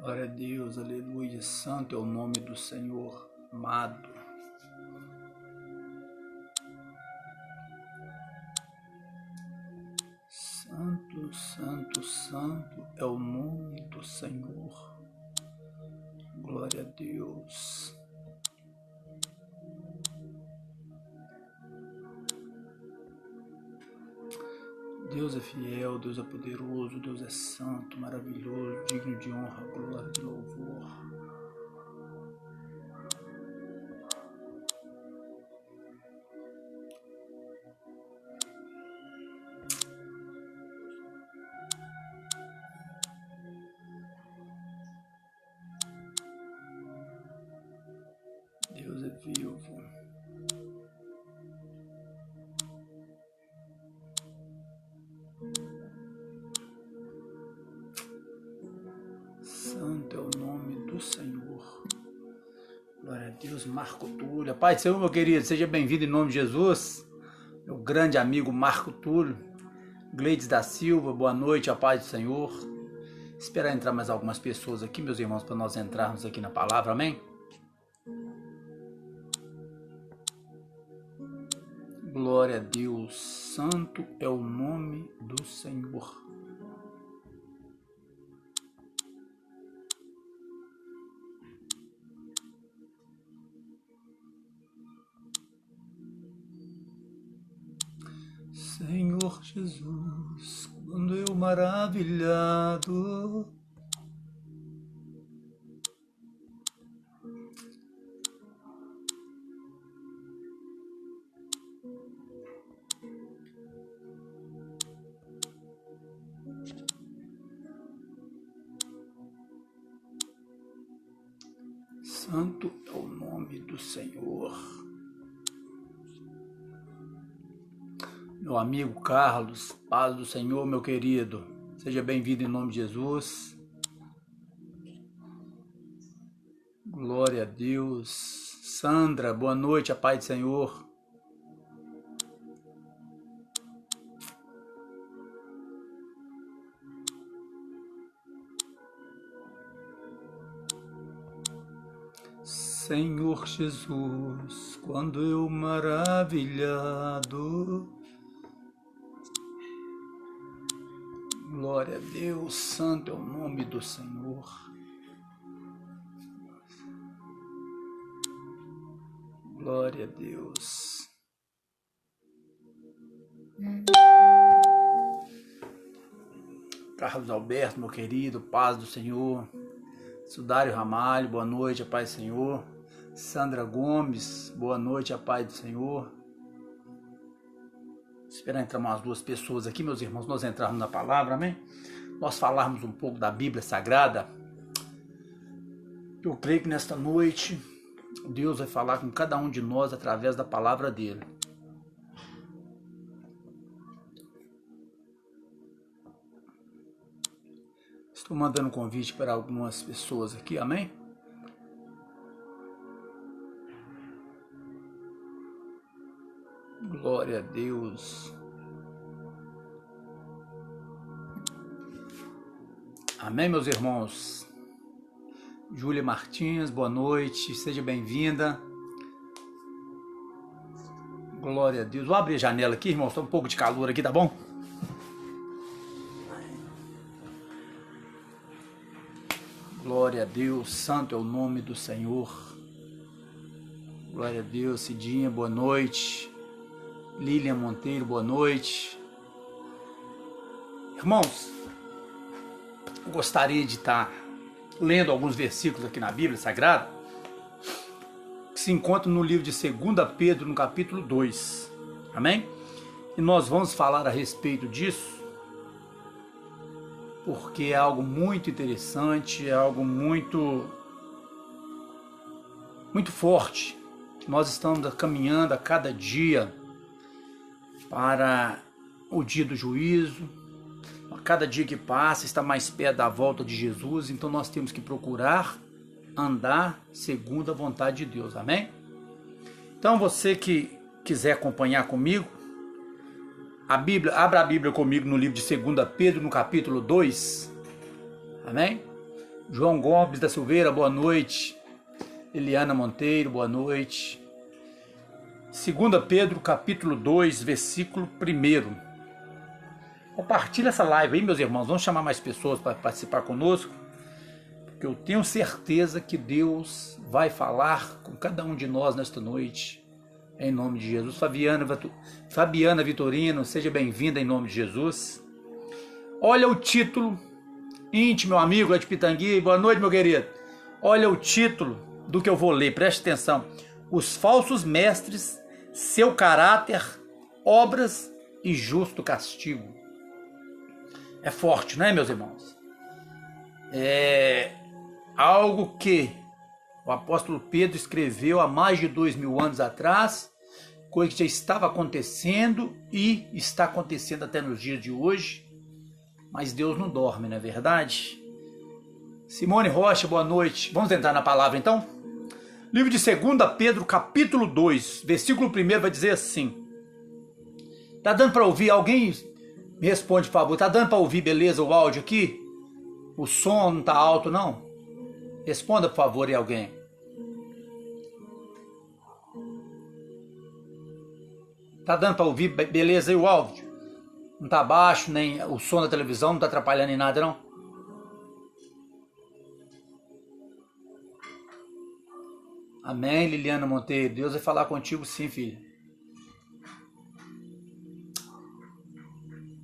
Glória a Deus, aleluia, santo é o nome do Senhor, amado. Santo, santo, santo é o nome do Senhor. Glória a Deus. Deus é fiel, Deus é poderoso, Deus é santo, maravilhoso, digno de honra, glória e louvor. Deus é vivo. Santo é o nome do Senhor. Glória a Deus, Marco Túlio. Pai do Senhor, meu querido, seja bem-vindo em nome de Jesus. Meu grande amigo Marco Túlio. Gleides da Silva, boa noite, a paz do Senhor. Esperar entrar mais algumas pessoas aqui, meus irmãos, para nós entrarmos aqui na palavra, amém? Glória a Deus, santo é o nome do Senhor. Senhor Jesus, quando eu maravilhado santo é o nome do Senhor. Meu amigo Carlos, paz do Senhor, meu querido. Seja bem-vindo em nome de Jesus. Glória a Deus. Sandra, boa noite, a paz do Senhor. Senhor Jesus, quando eu maravilhado. Glória a Deus, santo é o nome do Senhor. Glória a Deus. Carlos Alberto, meu querido, paz do Senhor. Sudário Ramalho, boa noite, a paz do Senhor. Sandra Gomes, boa noite, a paz do Senhor. Esperar entrar umas duas pessoas aqui, meus irmãos, nós entrarmos na palavra, amém? Nós falarmos um pouco da Bíblia Sagrada. Eu creio que nesta noite Deus vai falar com cada um de nós através da palavra dele. Estou mandando um convite para algumas pessoas aqui, amém? Glória a Deus. Amém, meus irmãos? Júlia Martins, boa noite, seja bem-vinda. Glória a Deus. Vou abrir a janela aqui, irmãos, está um pouco de calor aqui, tá bom? Glória a Deus, santo é o nome do Senhor. Glória a Deus, Cidinha, boa noite. Lilian Monteiro, boa noite. Irmãos, eu gostaria de estar lendo alguns versículos aqui na Bíblia Sagrada, que se encontram no livro de 2 Pedro, no capítulo 2. Amém? E nós vamos falar a respeito disso, porque é algo muito interessante, é algo muito forte. Nós estamos caminhando a cada dia para o dia do juízo. A cada dia que passa está mais perto da volta de Jesus, então nós temos que procurar andar segundo a vontade de Deus, amém? Então você que quiser acompanhar comigo, abra a Bíblia comigo no livro de 2 Pedro, no capítulo 2, amém? João Gomes da Silveira, boa noite. Eliana Monteiro, boa noite. 2 Pedro, capítulo 2, versículo 1. Compartilha essa live aí, meus irmãos. Vamos chamar mais pessoas para participar conosco, porque eu tenho certeza que Deus vai falar com cada um de nós nesta noite, em nome de Jesus. Fabiana Vitorino, seja bem-vinda em nome de Jesus. Olha o título, íntimo, meu amigo, é de Pitangui, boa noite, meu querido. Olha o título do que eu vou ler, preste atenção. Os falsos mestres, seu caráter, obras e justo castigo. É forte, não é, meus irmãos? É algo que o apóstolo Pedro escreveu há mais de 2000 anos atrás, coisa que já estava acontecendo e está acontecendo até nos dias de hoje, mas Deus não dorme, não é verdade? Simone Rocha, boa noite. Vamos entrar na palavra então? Livro de 2 Pedro, capítulo 2, versículo 1 vai dizer assim. Tá dando para ouvir? Alguém me responde, por favor. Tá dando para ouvir, beleza, o áudio aqui? O som não tá alto, não? Responda, por favor, aí alguém. Tá dando para ouvir, beleza, aí o áudio? Não tá baixo, nem o som da televisão não tá atrapalhando em nada, não? Amém, Liliana Monteiro. Deus vai falar contigo sim, filha.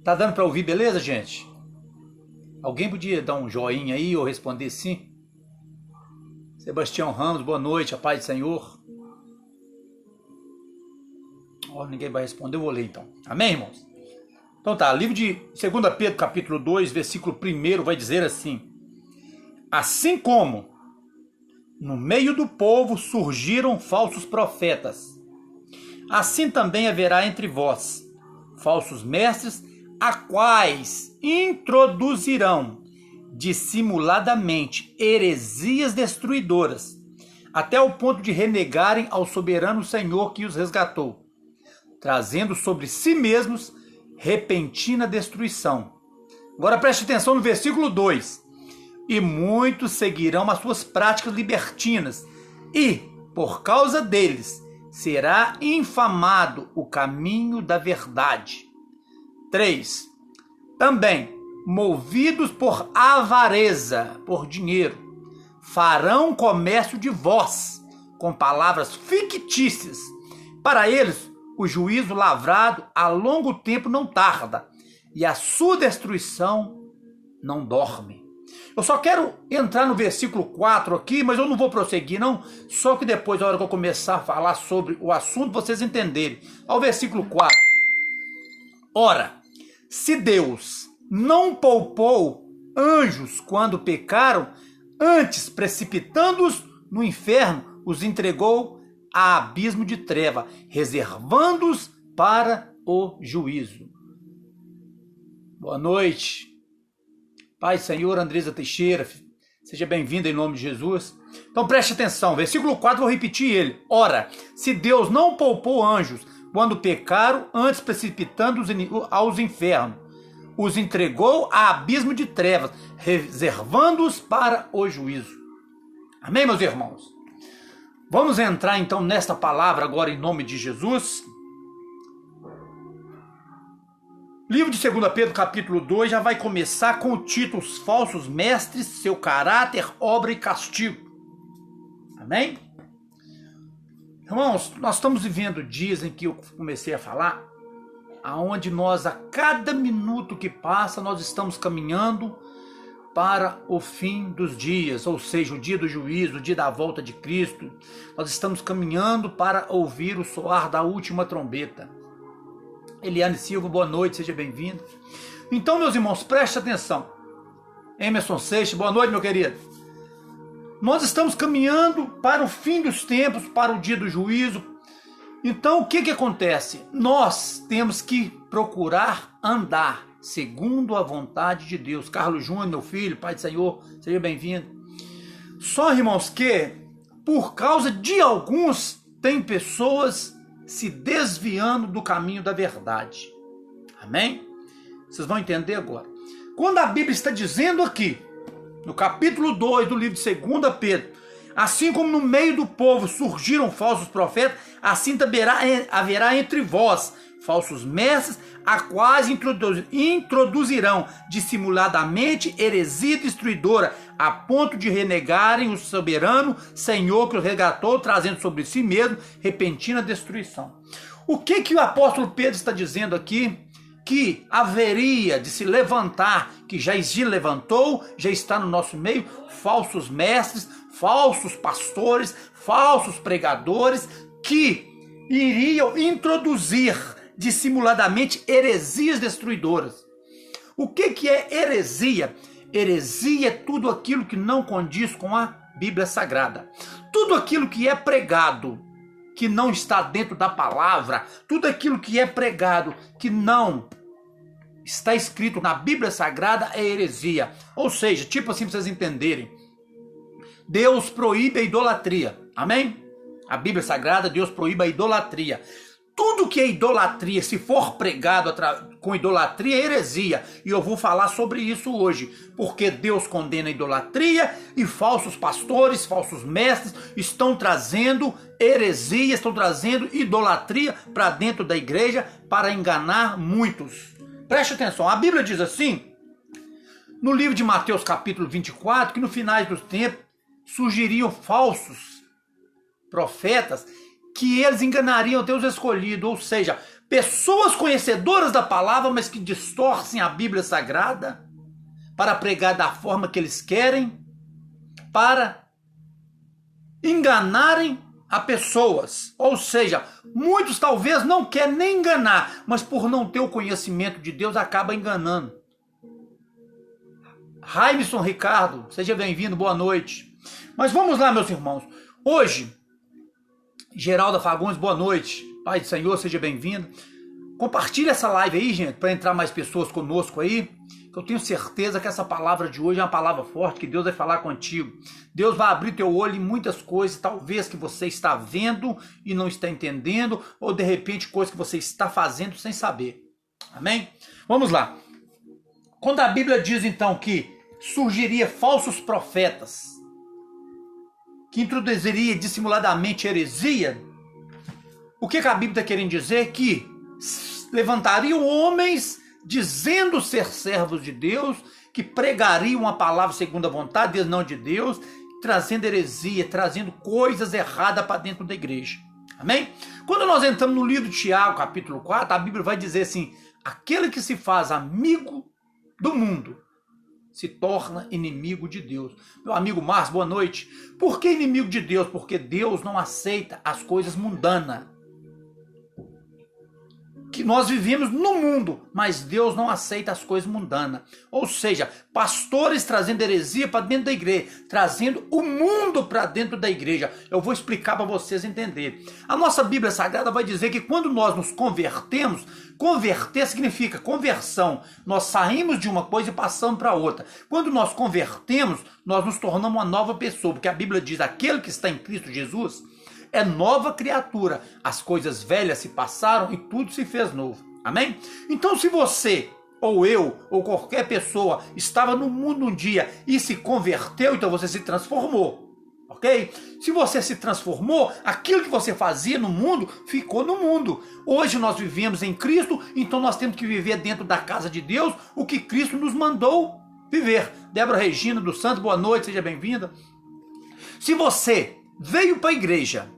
Tá dando para ouvir, beleza, gente? Alguém podia dar um joinha aí ou responder sim? Sebastião Ramos, boa noite, a paz do Senhor. Ninguém vai responder, eu vou ler então. Amém, irmãos? Então tá, livro de 2 Pedro, capítulo 2, versículo 1 vai dizer assim. Assim como no meio do povo surgiram falsos profetas, assim também haverá entre vós falsos mestres, a quais introduzirão dissimuladamente heresias destruidoras, até o ponto de renegarem ao soberano Senhor que os resgatou, trazendo sobre si mesmos repentina destruição. Agora preste atenção no versículo 2. E muitos seguirão as suas práticas libertinas, e, por causa deles, será infamado o caminho da verdade. 3. Também, movidos por avareza, por dinheiro, farão comércio de vós, com palavras fictícias. Para eles, o juízo lavrado a longo tempo não tarda, e a sua destruição não dorme. Eu só quero entrar no versículo 4 aqui, mas eu não vou prosseguir não, só que depois, na hora que eu começar a falar sobre o assunto, vocês entenderem. Ao versículo 4. Ora, se Deus não poupou anjos quando pecaram, antes, precipitando-os no inferno, os entregou a abismo de treva, reservando-os para o juízo. Boa noite. Pai, Senhor, Andresa Teixeira, seja bem-vinda em nome de Jesus. Então preste atenção, versículo 4, vou repetir ele. Ora, se Deus não poupou anjos quando pecaram, antes precipitando-os aos infernos, os entregou a abismo de trevas, reservando-os para o juízo. Amém, meus irmãos? Vamos entrar então nesta palavra agora em nome de Jesus. Livro de 2 Pedro, capítulo 2, já vai começar com o título Os Falsos Mestres, Seu Caráter, Obra e Castigo. Amém? Irmãos, nós estamos vivendo dias em que eu comecei a falar, aonde nós, a cada minuto que passa, nós estamos caminhando para o fim dos dias, ou seja, o dia do juízo, o dia da volta de Cristo. Nós estamos caminhando para ouvir o soar da última trombeta. Eliane Silva, boa noite, seja bem-vindo. Então, meus irmãos, preste atenção. Emerson Seixas, boa noite, meu querido. Nós estamos caminhando para o fim dos tempos, para o dia do juízo. Então, o que acontece? Nós temos que procurar andar segundo a vontade de Deus. Carlos Júnior, meu filho, pai do Senhor, seja bem-vindo. Só, irmãos, que por causa de alguns, tem pessoas se desviando do caminho da verdade. Amém? Vocês vão entender agora. Quando a Bíblia está dizendo aqui, no capítulo 2 do livro de 2 Pedro, assim como no meio do povo surgiram falsos profetas, assim também haverá entre vós falsos mestres, a quais introduzirão dissimuladamente heresia destruidora, a ponto de renegarem o soberano Senhor que os resgatou, trazendo sobre si mesmo repentina destruição. O que o apóstolo Pedro está dizendo aqui? Que haveria de se levantar, que já se levantou, já está no nosso meio, falsos mestres, falsos pastores, falsos pregadores, que iriam introduzir dissimuladamente heresias destruidoras. O que é heresia? Heresia é tudo aquilo que não condiz com a Bíblia Sagrada. Tudo aquilo que é pregado, que não está dentro da palavra, tudo aquilo que é pregado, que não está escrito na Bíblia Sagrada, é heresia. Ou seja, tipo assim, para vocês entenderem, Deus proíbe a idolatria. Amém? A Bíblia Sagrada, Deus proíbe a idolatria. Tudo que é idolatria, se for pregado com idolatria, é heresia. E eu vou falar sobre isso hoje. Porque Deus condena a idolatria e falsos pastores, falsos mestres estão trazendo heresia, estão trazendo idolatria para dentro da igreja para enganar muitos. Preste atenção, a Bíblia diz assim, no livro de Mateus capítulo 24, que no final dos tempos surgiriam falsos profetas, que eles enganariam até os escolhidos, ou seja, pessoas conhecedoras da palavra, mas que distorcem a Bíblia Sagrada para pregar da forma que eles querem, para enganarem a pessoas. Ou seja, muitos talvez não querem nem enganar, mas por não ter o conhecimento de Deus, acaba enganando. Raimson Ricardo, seja bem-vindo, boa noite. Mas vamos lá, meus irmãos. Hoje, Geralda Fagundes, boa noite. Pai do Senhor, seja bem-vindo. Compartilhe essa live aí, gente, para entrar mais pessoas conosco aí. Eu tenho certeza que essa palavra de hoje é uma palavra forte, que Deus vai falar contigo. Deus vai abrir teu olho em muitas coisas, talvez que você está vendo e não está entendendo, ou de repente coisas que você está fazendo sem saber. Amém? Vamos lá. Quando a Bíblia diz então que surgiria falsos profetas, que introduziria dissimuladamente heresia, o que a Bíblia está querendo dizer? Que levantariam homens dizendo ser servos de Deus, que pregariam a palavra segundo a vontade de Deus, não de Deus, trazendo heresia, trazendo coisas erradas para dentro da igreja. Amém? Quando nós entramos no livro de Tiago, capítulo 4, a Bíblia vai dizer assim, aquele que se faz amigo do mundo se torna inimigo de Deus. Meu amigo Márcio, boa noite. Por que inimigo de Deus? Porque Deus não aceita as coisas mundanas. Que nós vivemos no mundo, mas Deus não aceita as coisas mundanas. Ou seja, pastores trazendo heresia para dentro da igreja, trazendo o mundo para dentro da igreja. Eu vou explicar para vocês entenderem. A nossa Bíblia Sagrada vai dizer que quando nós nos convertemos, converter significa conversão. Nós saímos de uma coisa e passamos para outra. Quando nós convertemos, nós nos tornamos uma nova pessoa, porque a Bíblia diz, aquele que está em Cristo Jesus é nova criatura. As coisas velhas se passaram e tudo se fez novo. Amém? Então, se você, ou eu, ou qualquer pessoa estava no mundo um dia e se converteu, então você se transformou. Ok? Se você se transformou, aquilo que você fazia no mundo, ficou no mundo. Hoje nós vivemos em Cristo, então nós temos que viver dentro da casa de Deus o que Cristo nos mandou viver. Débora Regina dos Santos, boa noite, seja bem-vinda. Se você veio para a igreja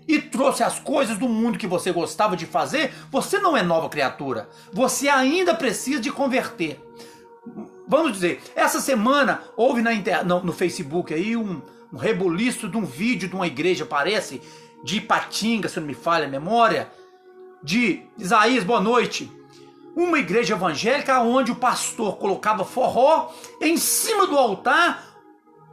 e trouxe as coisas do mundo que você gostava de fazer, você não é nova criatura. Você ainda precisa de converter. Vamos dizer, essa semana houve no Facebook aí um rebuliço de um vídeo de uma igreja, parece, de Ipatinga, se não me falha a memória, de Isaías, boa noite. Uma igreja evangélica onde o pastor colocava forró em cima do altar,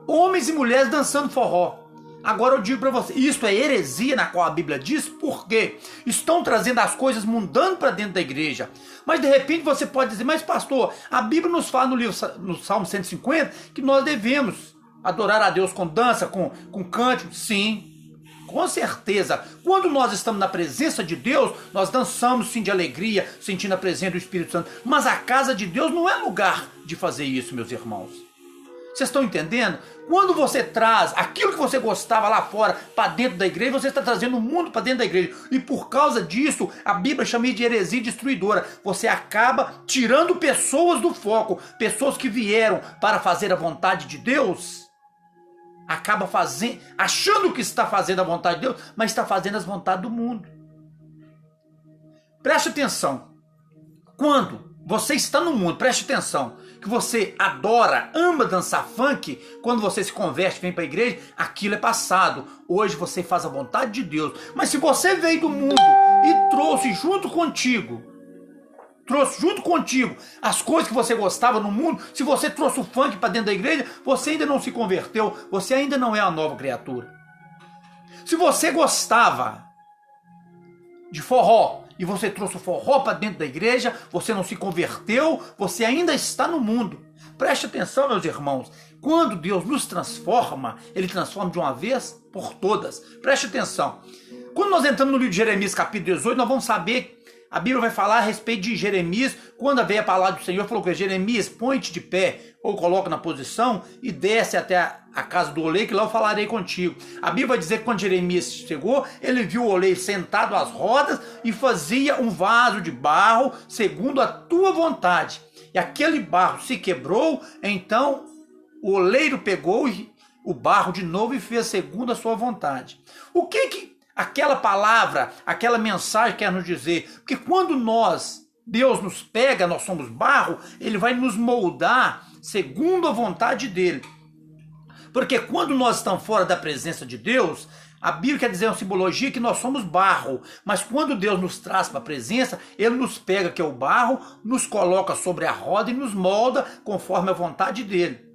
homens e mulheres dançando forró. Agora eu digo para você, isso é heresia na qual a Bíblia diz, porque estão trazendo as coisas mundanas para dentro da igreja. Mas de repente você pode dizer, mas pastor, a Bíblia nos fala no Salmo 150 que nós devemos adorar a Deus com dança, com cântico. Sim, com certeza. Quando nós estamos na presença de Deus, nós dançamos sim de alegria, sentindo a presença do Espírito Santo. Mas a casa de Deus não é lugar de fazer isso, meus irmãos. Vocês estão entendendo? Quando você traz aquilo que você gostava lá fora para dentro da igreja, você está trazendo o mundo para dentro da igreja. E por causa disso, a Bíblia chama de heresia destruidora. Você acaba tirando pessoas do foco, pessoas que vieram para fazer a vontade de Deus, acaba fazendo, achando que está fazendo a vontade de Deus, mas está fazendo as vontades do mundo. Preste atenção. Quando você está no mundo, preste atenção, que você adora, ama dançar funk, quando você se converte, vem para a igreja, aquilo é passado. Hoje você faz a vontade de Deus. Mas se você veio do mundo e trouxe junto contigo as coisas que você gostava no mundo, se você trouxe o funk para dentro da igreja, você ainda não se converteu, você ainda não é a nova criatura. Se você gostava de forró, e você trouxe o forró para dentro da igreja, você não se converteu, você ainda está no mundo. Preste atenção, meus irmãos, quando Deus nos transforma, Ele transforma de uma vez por todas. Preste atenção. Quando nós entramos no livro de Jeremias, capítulo 18, nós vamos saber, a Bíblia vai falar a respeito de Jeremias, quando veio a palavra do Senhor, falou que Jeremias, põe-te de pé, ou coloca na posição, e desce até a casa do oleiro, que lá eu falarei contigo. A Bíblia vai dizer que quando Jeremias chegou, ele viu o oleiro sentado às rodas e fazia um vaso de barro segundo a tua vontade. E aquele barro se quebrou, então o oleiro pegou o barro de novo e fez segundo a sua vontade. O que aquela palavra, aquela mensagem quer nos dizer? Porque quando Deus nos pega, nós somos barro, Ele vai nos moldar segundo a vontade dEle. Porque quando nós estamos fora da presença de Deus, a Bíblia quer dizer uma simbologia que nós somos barro. Mas quando Deus nos traz para a presença, Ele nos pega, que é o barro, nos coloca sobre a roda e nos molda conforme a vontade dEle.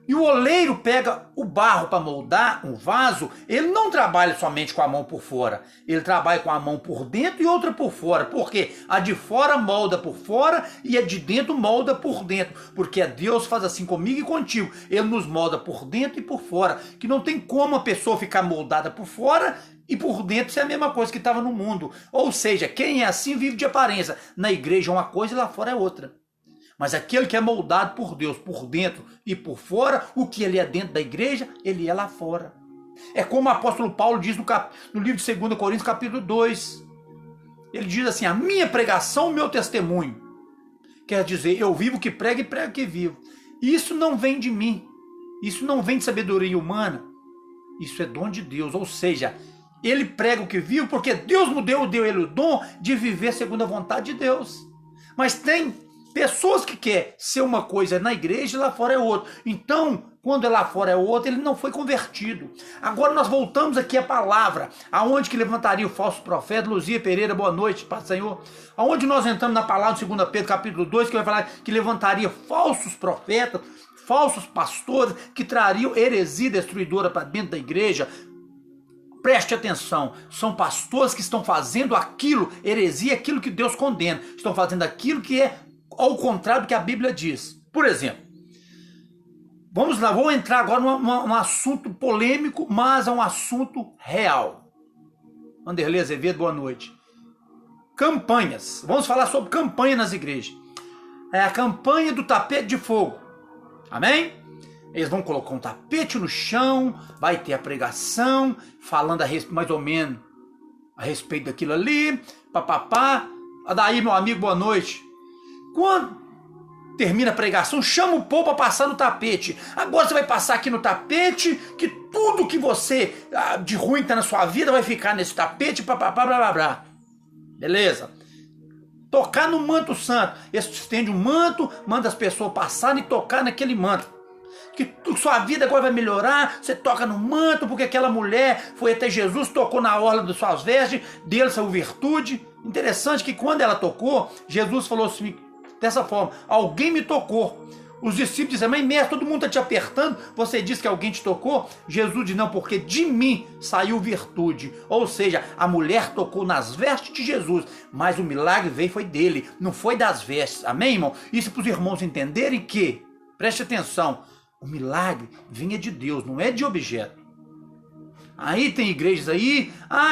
E o oleiro pega o barro para moldar um vaso, ele não trabalha somente com a mão por fora, ele trabalha com a mão por dentro e outra por fora, porque a de fora molda por fora e a de dentro molda por dentro, porque Deus faz assim comigo e contigo, Ele nos molda por dentro e por fora, que não tem como a pessoa ficar moldada por fora e por dentro ser a mesma coisa que estava no mundo. Ou seja, quem é assim vive de aparência, na igreja é uma coisa e lá fora é outra. Mas aquele que é moldado por Deus, por dentro e por fora, o que ele é dentro da igreja, ele é lá fora. É como o apóstolo Paulo diz no livro de 2 Coríntios, capítulo 2. Ele diz assim, a minha pregação, o meu testemunho. Quer dizer, eu vivo que prego e prego que vivo. Isso não vem de mim. Isso não vem de sabedoria humana. Isso é dom de Deus. Ou seja, ele prega o que vive porque Deus me deu ele o dom de viver segundo a vontade de Deus. Mas tem pessoas que querem ser uma coisa na igreja e lá fora é outra. Então, quando é lá fora é outra, ele não foi convertido. Agora nós voltamos aqui à palavra. Aonde que levantaria o falso profeta? Luzia Pereira, boa noite, Pai do Senhor. Aonde nós entramos na palavra de 2 Pedro, capítulo 2, que vai falar que levantaria falsos profetas, falsos pastores, que trariam heresia destruidora para dentro da igreja. Preste atenção, são pastores que estão fazendo aquilo, heresia, aquilo que Deus condena. Estão fazendo aquilo que é ao contrário do que a Bíblia diz. Por exemplo, vamos lá, vou entrar agora num assunto polêmico, mas é um assunto real. Vanderlei Azevedo, boa noite. Campanhas. Vamos falar sobre campanha nas igrejas. É a campanha do tapete de fogo. Amém? Eles vão colocar um tapete no chão, vai ter a pregação, falando mais ou menos a respeito daquilo ali, papapá. Daí, meu amigo, boa noite. Quando termina a pregação, chama o povo para passar no tapete. Agora você vai passar aqui no tapete, que tudo que você de ruim está na sua vida vai ficar nesse tapete, papapá, blá blá blá. Beleza? Tocar no manto santo. Esse estende um manto, manda as pessoas passarem e tocar naquele manto. Que sua vida agora vai melhorar, você toca no manto, porque aquela mulher foi até Jesus, tocou na orla das suas vestes, dele saiu virtude. Interessante que quando ela tocou, Jesus falou assim, dessa forma, alguém me tocou. Os discípulos dizem, mas mestre, todo mundo está te apertando, você diz que alguém te tocou? Jesus diz, não, porque de mim saiu virtude. Ou seja, a mulher tocou nas vestes de Jesus, mas o milagre veio foi dele, não foi das vestes. Amém, irmão? Isso para os irmãos entenderem que, preste atenção, o milagre vinha de Deus, não é de objeto. Aí tem igrejas aí,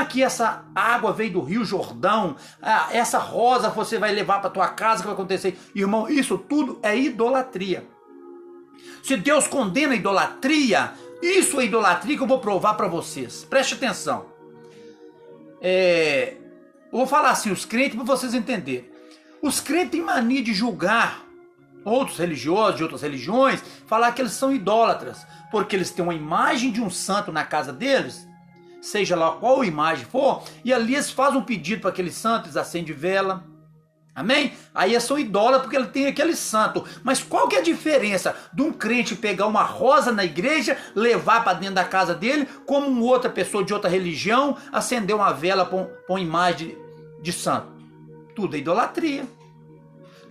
que essa água veio do Rio Jordão, essa rosa você vai levar para tua casa, que vai acontecer. Irmão, isso tudo é idolatria. Se Deus condena a idolatria, isso é idolatria que eu vou provar para vocês. Preste atenção. Eu vou falar assim, os crentes, para vocês entenderem. Os crentes têm mania de julgar outros religiosos de outras religiões, falar que eles são idólatras, porque eles têm uma imagem de um santo na casa deles, seja lá qual imagem for, e ali eles fazem um pedido para aquele santo, eles acendem vela, amém? Aí eles são idólatras porque ele tem aquele santo. Mas qual que é a diferença de um crente pegar uma rosa na igreja, levar para dentro da casa dele, como uma outra pessoa de outra religião, acender uma vela para uma imagem de santo? Tudo é idolatria.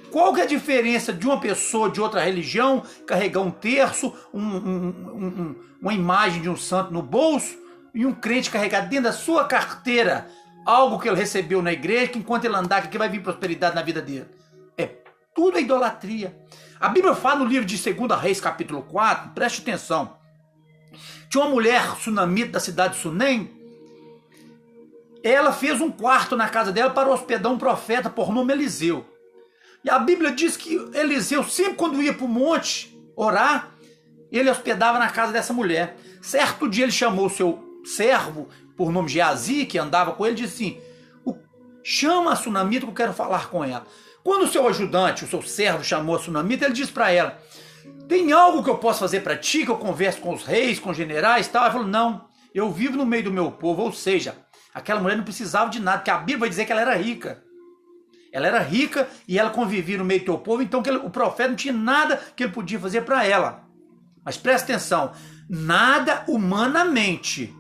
Qual que é a diferença de uma pessoa de outra religião carregar um terço, uma imagem de um santo no bolso, e um crente carregar dentro da sua carteira algo que ele recebeu na igreja, que enquanto ele andar, que vai vir prosperidade na vida dele? Tudo é idolatria. A Bíblia fala no livro de 2 Reis, capítulo 4, preste atenção. Tinha uma mulher sunamita da cidade de Sunem. Ela fez um quarto na casa dela para hospedar um profeta por nome Eliseu. E a Bíblia diz que Eliseu, sempre quando ia para o monte orar, ele hospedava na casa dessa mulher. Certo dia ele chamou o seu servo, por nome Geazi, que andava com ele, e disse assim, chama a sunamita que eu quero falar com ela. Quando o seu ajudante, o seu servo, chamou a sunamita, ele disse para ela, tem algo que eu posso fazer para ti, que eu converso com os reis, com os generais e tal? Ela falou, não, eu vivo no meio do meu povo. Ou seja, aquela mulher não precisava de nada, porque a Bíblia vai dizer que ela era rica. Ela era rica e ela convivia no meio do teu povo, então o profeta não tinha nada que ele podia fazer para ela. Mas presta atenção, nada humanamente.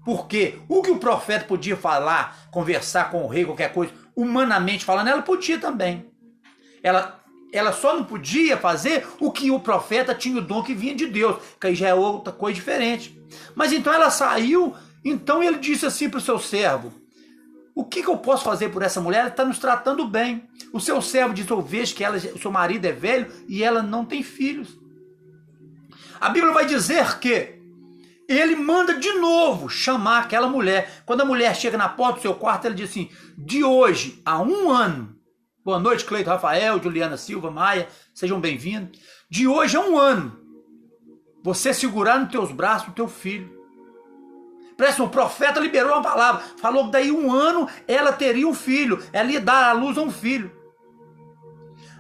Porque o que o profeta podia falar, conversar com o rei, qualquer coisa, humanamente falando, ela podia também. Ela só não podia fazer o que o profeta tinha o dom que vinha de Deus, que aí já é outra coisa diferente. Mas então ela saiu, então ele disse assim para o seu servo, o que eu posso fazer por essa mulher? Ela está nos tratando bem. O seu servo disse, eu vejo que o seu marido é velho e ela não tem filhos. A Bíblia vai dizer que ele manda de novo chamar aquela mulher. Quando a mulher chega na porta do seu quarto, ele diz assim, de hoje a 1 ano, boa noite, Cleito, Rafael, Juliana Silva, Maia, sejam bem-vindos. De hoje a 1 ano, você segurar nos teus braços o teu filho. Presta, o profeta liberou uma palavra, falou que daí 1 ano ela teria um filho, ela ia dar à luz a um filho.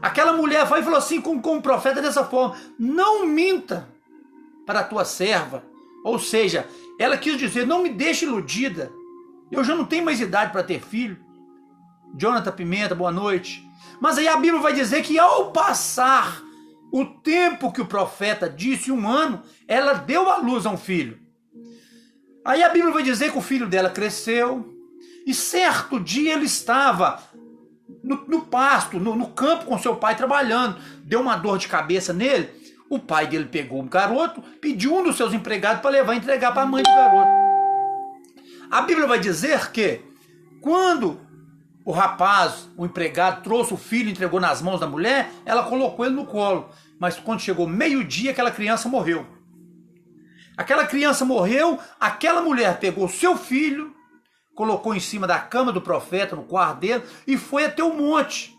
Aquela mulher foi e falou assim com o profeta dessa forma, não minta para a tua serva. Ou seja, ela quis dizer, não me deixe iludida, eu já não tenho mais idade para ter filho. Jonathan Pimenta, boa noite. Mas aí a Bíblia vai dizer que ao passar o tempo que o profeta disse, 1 ano, ela deu à luz a um filho. Aí a Bíblia vai dizer que o filho dela cresceu, e certo dia ele estava no pasto, no campo com seu pai trabalhando, deu uma dor de cabeça nele, o pai dele pegou o garoto, pediu um dos seus empregados para levar e entregar para a mãe do garoto. A Bíblia vai dizer que quando o rapaz, o empregado, trouxe o filho e entregou nas mãos da mulher, ela colocou ele no colo, mas quando chegou meio-dia aquela criança morreu. Aquela criança morreu, aquela mulher pegou seu filho, colocou em cima da cama do profeta, no quarto dele, e foi até o monte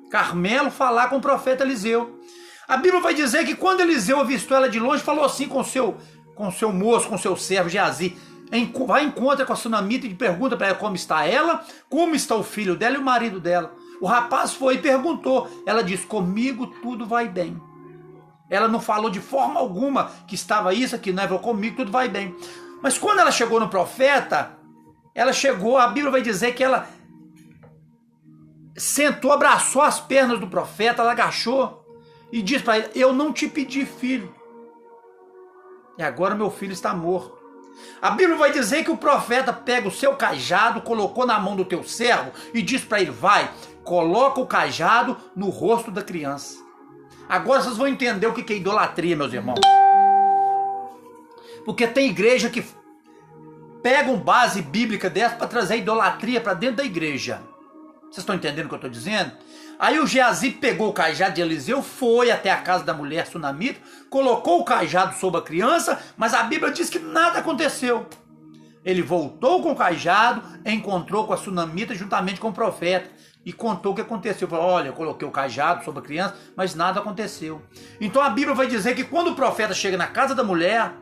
Carmelo falar com o profeta Eliseu. A Bíblia vai dizer que quando Eliseu avistou ela de longe, falou assim com seu moço, com seu servo Geazi, vai em encontro com a sunamita e pergunta para ela como está ela, como está o filho dela e o marido dela. O rapaz foi e perguntou, ela disse, comigo tudo vai bem. Ela não falou de forma alguma que estava isso aqui, não, ela falou, comigo tudo vai bem. Mas quando ela chegou no profeta, ela chegou, a Bíblia vai dizer que ela sentou, abraçou as pernas do profeta, ela agachou e disse para ele: eu não te pedi filho, e agora meu filho está morto. A Bíblia vai dizer que o profeta pega o seu cajado, colocou na mão do teu servo e diz para ele: vai, coloca o cajado no rosto da criança. Agora vocês vão entender o que é idolatria, meus irmãos. Porque tem igreja que pegam base bíblica dessa para trazer idolatria para dentro da igreja. Vocês estão entendendo o que eu estou dizendo? Aí o Geazi pegou o cajado de Eliseu, foi até a casa da mulher sunamita, colocou o cajado sobre a criança, mas a Bíblia diz que nada aconteceu. Ele voltou com o cajado, encontrou com a sunamita juntamente com o profeta e contou o que aconteceu. Falou: olha, eu coloquei o cajado sobre a criança, mas nada aconteceu. Então a Bíblia vai dizer que quando o profeta chega na casa da mulher,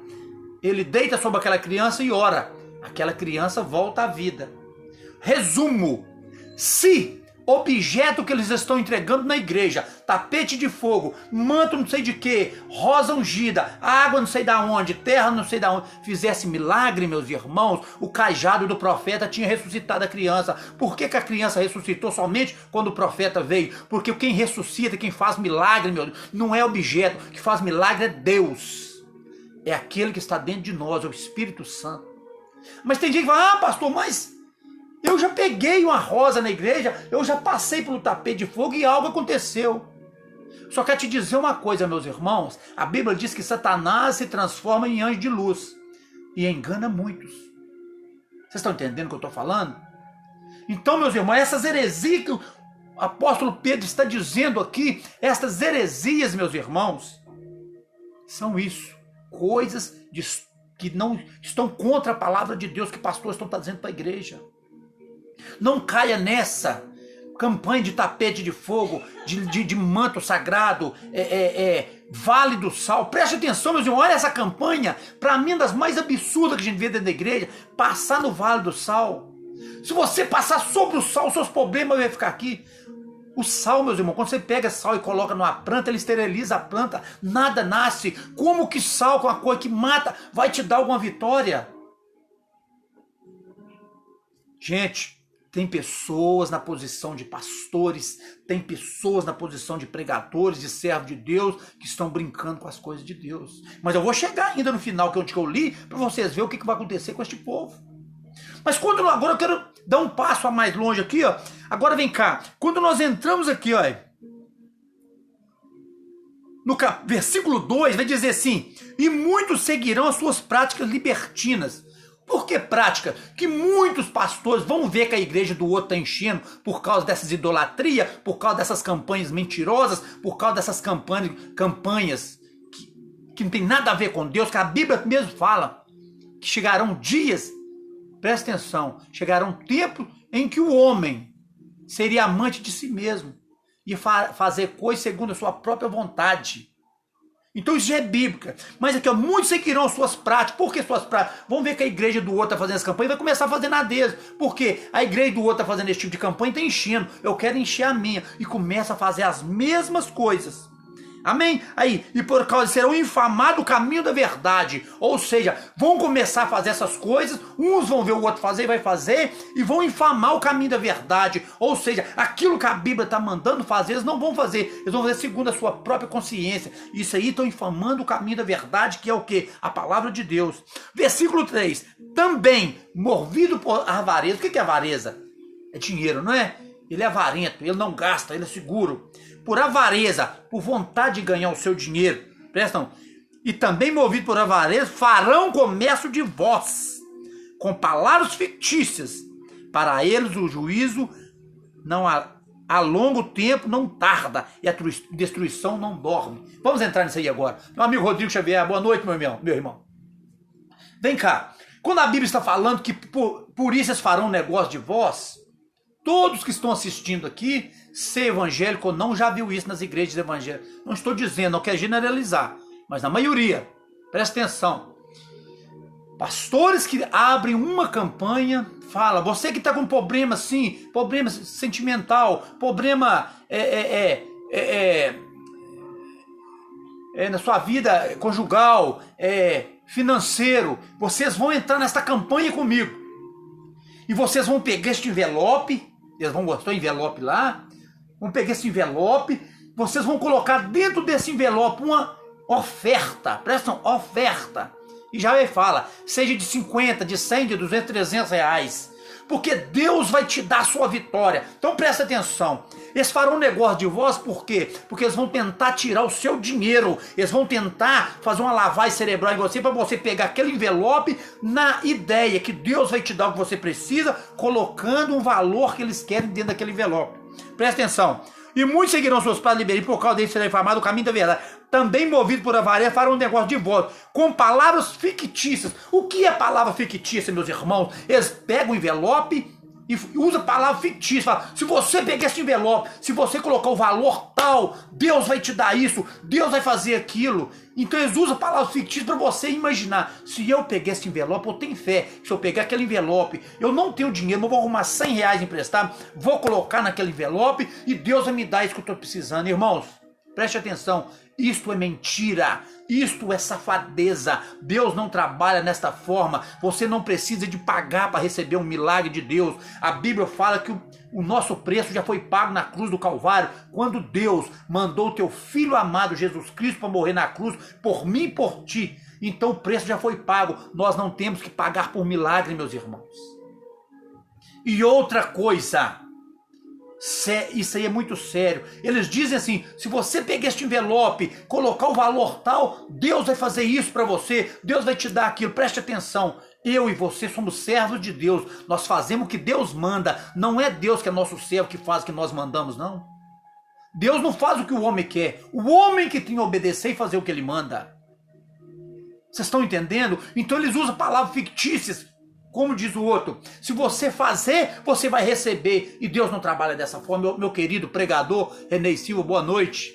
ele deita sobre aquela criança e ora. Aquela criança volta à vida. Resumo: se objeto que eles estão entregando na igreja, tapete de fogo, manto não sei de que, rosa ungida, água não sei da onde, terra não sei da onde, fizesse milagre, meus irmãos, o cajado do profeta tinha ressuscitado a criança. Por que a criança ressuscitou somente quando o profeta veio? Porque quem ressuscita, quem faz milagre, meu Deus, não é objeto, que faz milagre é Deus. É aquele que está dentro de nós, é o Espírito Santo. Mas tem gente que fala: ah, pastor, mas eu já peguei uma rosa na igreja, eu já passei pelo tapete de fogo e algo aconteceu. Só quero te dizer uma coisa, meus irmãos. A Bíblia diz que Satanás se transforma em anjo de luz e engana muitos. Vocês estão entendendo o que eu estou falando? Então, meus irmãos, essas heresias que o apóstolo Pedro está dizendo aqui, essas heresias, meus irmãos, são isso. Coisas que não estão contra a palavra de Deus que pastores estão trazendo para a igreja. Não caia nessa campanha de tapete de fogo, de manto sagrado, vale do sal. Preste atenção, meus irmãos, olha essa campanha, para mim, das mais absurdas que a gente vê dentro da igreja, passar no vale do sal. Se você passar sobre o sal, seus problemas vão ficar aqui. O sal, meus irmãos, quando você pega sal e coloca numa planta, ele esteriliza a planta, nada nasce. Como que sal, com a coisa que mata, vai te dar alguma vitória? Gente, tem pessoas na posição de pastores, tem pessoas na posição de pregadores, de servos de Deus, que estão brincando com as coisas de Deus. Mas eu vou chegar ainda no final, que é onde eu li, para vocês verem o que vai acontecer com este povo. Mas agora eu quero dar um passo a mais longe aqui, ó. Agora vem cá, quando nós entramos aqui, ó, no versículo 2, vai dizer assim: e muitos seguirão as suas práticas libertinas. Por que prática? Que muitos pastores vão ver que a igreja do outro está enchendo por causa dessas idolatrias, por causa dessas campanhas mentirosas, por causa dessas campanhas que não tem nada a ver com Deus, que a Bíblia mesmo fala que chegarão dias, presta atenção, chegará um tempo em que o homem seria amante de si mesmo e fazer coisas segundo a sua própria vontade. Então isso já é bíblica. Mas aqui, ó, muitos seguirão suas práticas. Por que suas práticas? Vamos ver que a igreja do outro está fazendo essa campanha e vai começar a fazer na deles. Porque a igreja do outro está fazendo esse tipo de campanha e está enchendo. Eu quero encher a minha. E começa a fazer as mesmas coisas. Amém? Aí, e por causa disso, será o infamado caminho da verdade. Ou seja, vão começar a fazer essas coisas, uns vão ver o outro fazer e vai fazer, e vão infamar o caminho da verdade. Ou seja, aquilo que a Bíblia está mandando fazer, eles não vão fazer. Eles vão fazer segundo a sua própria consciência. Isso aí estão infamando o caminho da verdade, que é o quê? A palavra de Deus. Versículo 3. Também, movido por avareza. O que é avareza? É dinheiro, não é? Ele é avarento, ele não gasta, ele é seguro. Por avareza, por vontade de ganhar o seu dinheiro, prestam. E também movido por avareza, farão comércio de vós, com palavras fictícias. Para eles o juízo não a longo tempo não tarda, e a destruição não dorme. Vamos entrar nisso aí agora. Meu amigo Rodrigo Xavier, boa noite, meu irmão. Vem cá, quando a Bíblia está falando que por isso eles farão negócio de vós, todos que estão assistindo aqui, ser evangélico ou não, já viu isso nas igrejas evangélicas. Não estou dizendo, não quero generalizar, mas na maioria, presta atenção. Pastores que abrem uma campanha, fala, você que está com problema assim, problema sentimental, problema na sua vida conjugal, financeiro, vocês vão entrar nesta campanha comigo. E vocês vão pegar este envelope, eles vão gostar do envelope lá, vão pegar esse envelope, vocês vão colocar dentro desse envelope uma oferta, presta atenção, oferta. E já fala, seja de 50, de 100, de 200, 300 reais. Porque Deus vai te dar a sua vitória. Então presta atenção. Eles farão um negócio de vós, por quê? Porque eles vão tentar tirar o seu dinheiro. Eles vão tentar fazer uma lavagem cerebral em você, para você pegar aquele envelope na ideia que Deus vai te dar o que você precisa, colocando um valor que eles querem dentro daquele envelope. Presta atenção. E muitos seguirão seus passos liberais, por causa deles será informado o caminho da verdade. Também movidos por avaria, farão um negócio de voz, com palavras fictícias. O que é palavra fictícia, meus irmãos? Eles pegam o envelope e usam palavra fictícia. Falam, se você pegar esse envelope, se você colocar o valor tal, Deus vai te dar isso, Deus vai fazer aquilo. Então eles usam palavras fictícias para você imaginar. Se eu pegar esse envelope, eu tenho fé. Se eu pegar aquele envelope, eu não tenho dinheiro, mas vou arrumar 100 reais emprestado, vou colocar naquele envelope e Deus vai me dar isso que eu estou precisando. Irmãos, preste atenção. Isto é mentira, isto é safadeza. Deus não trabalha desta forma. Você não precisa de pagar para receber um milagre de Deus. A Bíblia fala que o nosso preço já foi pago na cruz do Calvário, quando Deus mandou o teu Filho amado Jesus Cristo para morrer na cruz por mim e por ti. Então o preço já foi pago. Nós não temos que pagar por milagre, meus irmãos. E outra coisa, isso aí é muito sério. Eles dizem assim, se você pegar este envelope, colocar o valor tal, Deus vai fazer isso para você, Deus vai te dar aquilo. Preste atenção, eu e você somos servos de Deus, nós fazemos o que Deus manda. Não é Deus que é nosso servo que faz o que nós mandamos, não. Deus não faz o que o homem quer, o homem que tem que obedecer e fazer o que ele manda. Vocês estão entendendo? Então eles usam palavras fictícias. Como diz o outro, se você fazer, você vai receber. E Deus não trabalha dessa forma. Meu querido pregador Renê Silva, boa noite.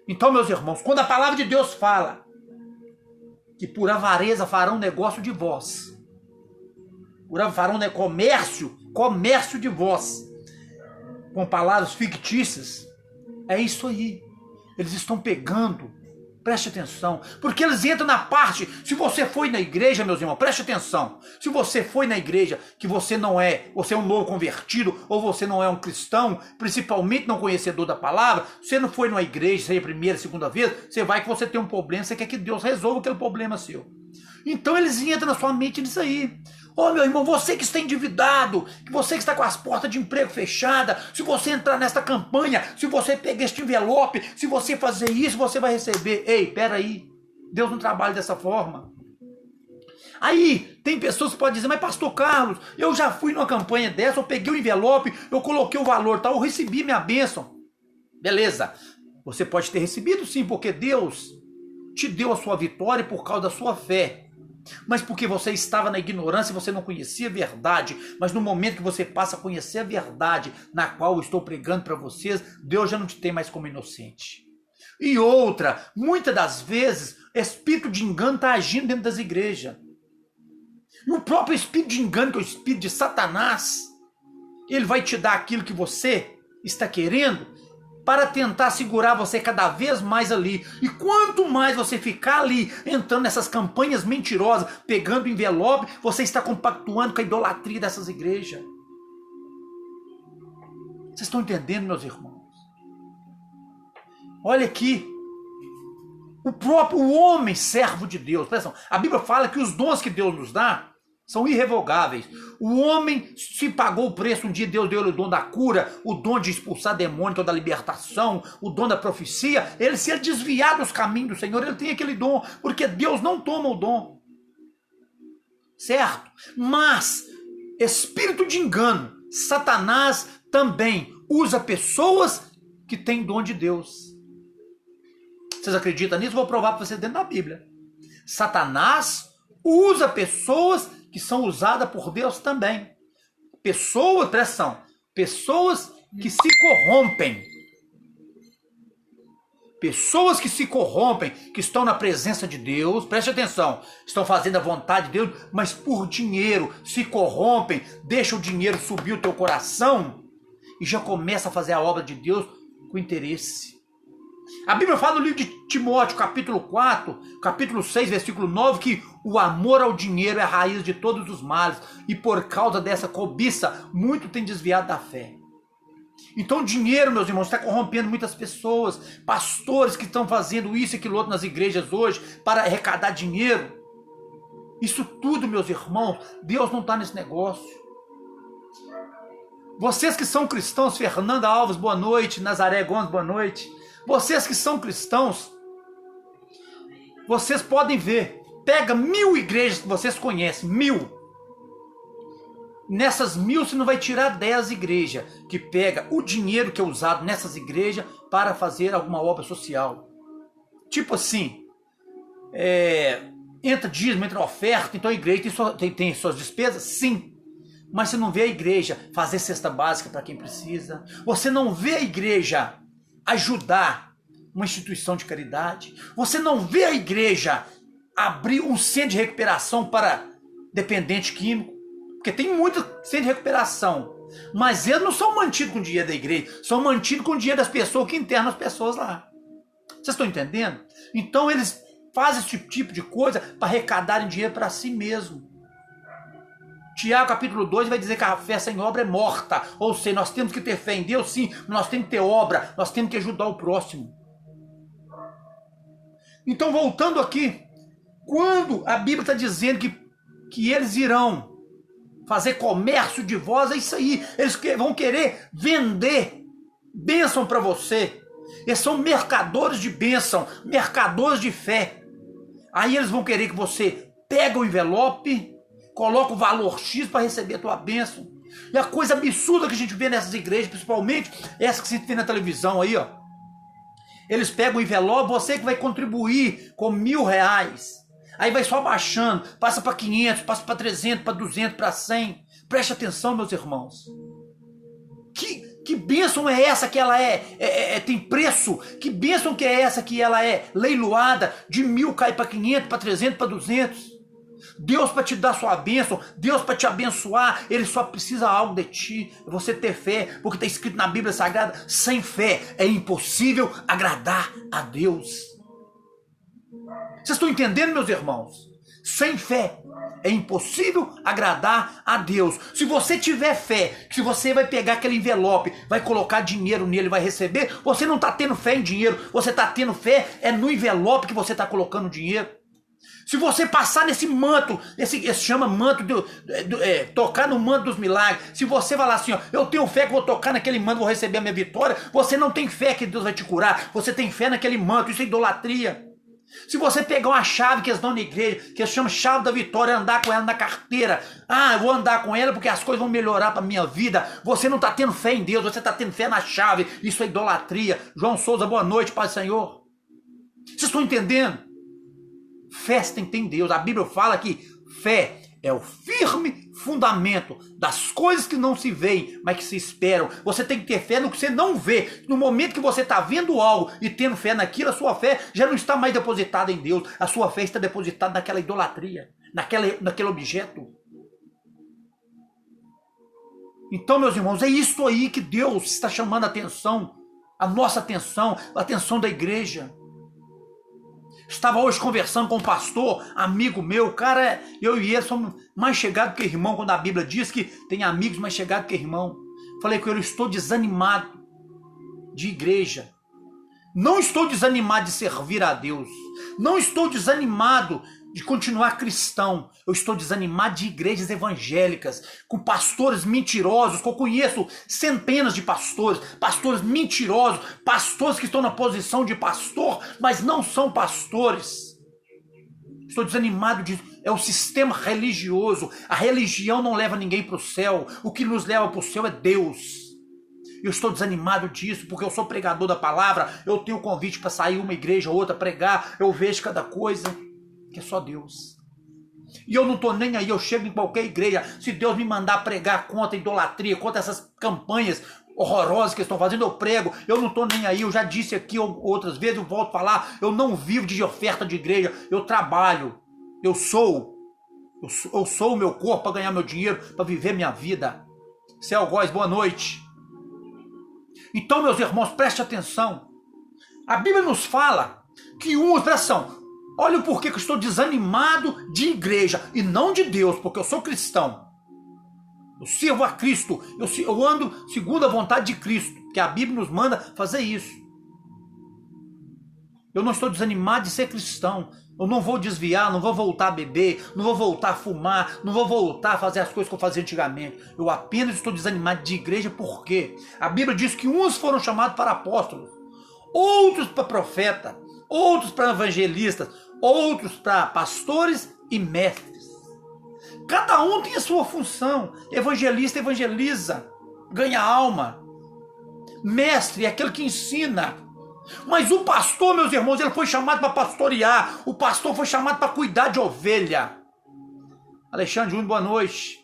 Então, meus irmãos, quando a palavra de Deus fala que por avareza farão negócio de vós, farão comércio de vós, com palavras fictícias, é isso aí. Eles estão pegando. Preste atenção, porque eles entram na parte, se você foi na igreja, meus irmãos, preste atenção, se você foi na igreja que você não é, você é um novo convertido, ou você não é um cristão, principalmente não conhecedor da palavra, você não foi numa igreja, seja a primeira, segunda vez, você vai que você tem um problema, você quer que Deus resolva aquele problema seu. Então eles entram na sua mente nisso aí. Ô meu irmão, você que está endividado, você que está com as portas de emprego fechadas, se você entrar nesta campanha, se você pegar este envelope, se você fazer isso, você vai receber. Ei, peraí, Deus não trabalha dessa forma. Aí, tem pessoas que podem dizer, mas pastor Carlos, eu já fui numa campanha dessa, eu peguei o envelope, eu coloquei o valor tal, eu recebi minha bênção. Beleza, você pode ter recebido sim, porque Deus te deu a sua vitória por causa da sua fé. Mas porque você estava na ignorância e você não conhecia a verdade. Mas no momento que você passa a conhecer a verdade, na qual eu estou pregando para vocês, Deus já não te tem mais como inocente. E outra, muitas das vezes, espírito de engano está agindo dentro das igrejas. E o próprio espírito de engano, que é o espírito de Satanás, ele vai te dar aquilo que você está querendo, para tentar segurar você cada vez mais ali. E quanto mais você ficar ali, entrando nessas campanhas mentirosas, pegando envelope, você está compactuando com a idolatria dessas igrejas. Vocês estão entendendo, meus irmãos? Olha aqui, o próprio homem servo de Deus, presta atenção, a Bíblia fala que os dons que Deus nos dá são irrevogáveis. O homem se pagou o preço, um dia Deus deu-lhe o dom da cura, o dom de expulsar demônio, da libertação, o dom da profecia. Ele se desviar dos caminhos do Senhor, ele tem aquele dom, porque Deus não toma o dom. Certo? Mas, espírito de engano, Satanás também usa pessoas que têm dom de Deus. Vocês acreditam nisso? Vou provar para vocês dentro da Bíblia. Satanás usa pessoas que são usadas por Deus também. Pessoas, presta atenção, pessoas que se corrompem. Pessoas que se corrompem, que estão na presença de Deus, preste atenção, estão fazendo a vontade de Deus, mas por dinheiro se corrompem, deixa o dinheiro subir o teu coração e já começa a fazer a obra de Deus com interesse. A Bíblia fala no livro de Timóteo, capítulo 4, capítulo 6, versículo 9, que o amor ao dinheiro é a raiz de todos os males, e por causa dessa cobiça, muito tem desviado da fé. Então o dinheiro, meus irmãos, está corrompendo muitas pessoas, pastores que estão fazendo isso e aquilo outro nas igrejas hoje para arrecadar dinheiro. Isso tudo, meus irmãos, Deus não está nesse negócio. Vocês que são cristãos, Fernanda Alves, boa noite, Nazaré Gomes, boa noite. Vocês que são cristãos, vocês podem ver, pega 1000 igrejas que vocês conhecem, 1000. Nessas 1000 você não vai tirar 10 igrejas que pega o dinheiro que é usado nessas igrejas para fazer alguma obra social. Tipo assim, entra dízimo, entra oferta, então a igreja tem suas despesas? Sim. Mas você não vê a igreja fazer cesta básica para quem precisa. Você não vê a igreja ajudar uma instituição de caridade. Você não vê a igreja abrir um centro de recuperação para dependente químico. Porque tem muito centro de recuperação. Mas eles não são mantidos com o dinheiro da igreja. São mantidos com o dinheiro das pessoas que internam as pessoas lá. Vocês estão entendendo? Então eles fazem esse tipo de coisa para arrecadarem dinheiro para si mesmo. Tiago capítulo 2 vai dizer que a fé sem obra é morta. Ou seja, nós temos que ter fé em Deus sim, mas nós temos que ter obra, nós temos que ajudar o próximo. Então voltando aqui, quando a Bíblia está dizendo que eles irão fazer comércio de vós, é isso aí. Eles vão querer vender bênção para você. Eles são mercadores de bênção, mercadores de fé. Aí eles vão querer que você pegue o envelope, coloca o valor X para receber a tua bênção. E a coisa absurda que a gente vê nessas igrejas, principalmente essa que se vê na televisão aí, ó. Eles pegam o envelope, você que vai contribuir com R$1000. Aí vai só baixando, passa para 500, passa para 300, para 200, para 100. Preste atenção, meus irmãos. Que bênção é essa que ela tem preço? Que bênção que é essa que ela é leiloada? De 1000 cai para 500, para 300, para 200. Deus para te dar sua bênção, Deus para te abençoar, Ele só precisa algo de ti, você ter fé, porque está escrito na Bíblia Sagrada, sem fé é impossível agradar a Deus. Vocês estão entendendo, meus irmãos? Sem fé é impossível agradar a Deus. Se você tiver fé, se você vai pegar aquele envelope, vai colocar dinheiro nele, vai receber, você não está tendo fé em dinheiro, você está tendo fé no envelope que você está colocando dinheiro. Se você passar nesse manto, esse chama manto, tocar no manto dos milagres, se você falar assim, ó, eu tenho fé que vou tocar naquele manto, vou receber a minha vitória, você não tem fé que Deus vai te curar, você tem fé naquele manto, isso é idolatria. Se você pegar uma chave que eles dão na igreja, que eles chamam chave da vitória, andar com ela na carteira, eu vou andar com ela porque as coisas vão melhorar para a minha vida, você não está tendo fé em Deus, você está tendo fé na chave, isso é idolatria. João Souza, boa noite, Pai do Senhor. Vocês estão entendendo? Fé tem que ter em Deus. A Bíblia fala que fé é o firme fundamento das coisas que não se veem, mas que se esperam. Você tem que ter fé no que você não vê. No momento que você está vendo algo e tendo fé naquilo, a sua fé já não está mais depositada em Deus. A sua fé está depositada naquela idolatria, naquele objeto. Então, meus irmãos, é isso aí que Deus está chamando a atenção, a nossa atenção, a atenção da igreja. Estava hoje conversando com um pastor, amigo meu, cara, eu e ele somos mais chegados que irmão, quando a Bíblia diz que tem amigos mais chegados que irmão. Falei com ele, eu estou desanimado de igreja. Não estou desanimado de servir a Deus. Não estou desanimado de continuar cristão. Eu estou desanimado de igrejas evangélicas, com pastores mentirosos, que eu conheço centenas de pastores mentirosos, pastores que estão na posição de pastor, mas não são pastores. Estou desanimado é o sistema religioso. A religião não leva ninguém para o céu. O que nos leva para o céu é Deus. Eu estou desanimado disso, porque eu sou pregador da palavra, eu tenho convite para sair uma igreja ou outra, pregar, eu vejo cada coisa, que é só Deus. E eu não estou nem aí, eu chego em qualquer igreja, se Deus me mandar pregar contra a idolatria, contra essas campanhas horrorosas que estão fazendo, eu prego, eu não estou nem aí, eu já disse aqui outras vezes, eu volto a falar, eu não vivo de oferta de igreja, eu trabalho, eu sou o meu corpo para ganhar meu dinheiro, para viver minha vida. Céu Góes, boa noite. Então, meus irmãos, preste atenção. A Bíblia nos fala que olha o porquê que eu estou desanimado de igreja e não de Deus, porque eu sou cristão. Eu sirvo a Cristo, eu ando segundo a vontade de Cristo. porque a Bíblia nos manda fazer isso. Eu não estou desanimado de ser cristão. Eu não vou desviar, não vou voltar a beber, não vou voltar a fumar, não vou voltar a fazer as coisas que eu fazia antigamente. Eu apenas estou desanimado de igreja porque a Bíblia diz que uns foram chamados para apóstolos, outros para profeta, outros para evangelistas, outros para pastores e mestres. Cada um tem a sua função. Evangelista evangeliza, ganha alma. Mestre é aquele que ensina. Mas o pastor, meus irmãos, ele foi chamado para pastorear. O pastor foi chamado para cuidar de ovelha. Alexandre Júnior, boa noite.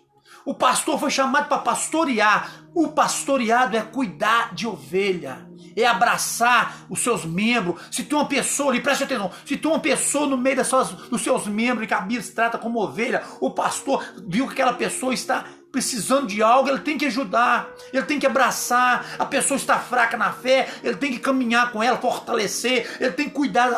O pastor foi chamado para pastorear. O pastoreado é cuidar de ovelha. É abraçar os seus membros. Se tem uma pessoa ali, preste atenção. Se tem uma pessoa no meio dos seus membros que a Bíblia se trata como ovelha, o pastor viu que aquela pessoa está precisando de algo, ele tem que ajudar, ele tem que abraçar. A pessoa está fraca na fé, ele tem que caminhar com ela, fortalecer, ele tem que cuidar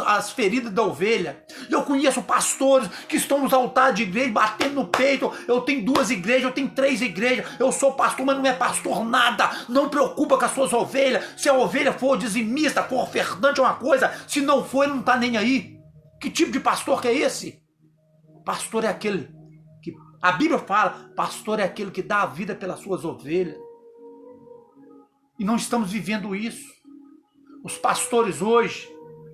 as feridas da ovelha. Eu conheço pastores que estão nos altares de igreja, batendo no peito. Eu tenho 2 igrejas, eu tenho 3 igrejas, eu sou pastor, mas não é pastor nada. Não preocupa com as suas ovelhas. Se a ovelha for dizimista, for ofertante ou uma coisa, se não for, ele não está nem aí. Que tipo de pastor que é esse? Pastor é aquele que a Bíblia fala, pastor é aquele que dá a vida pelas suas ovelhas. E não estamos vivendo isso. Os pastores hoje,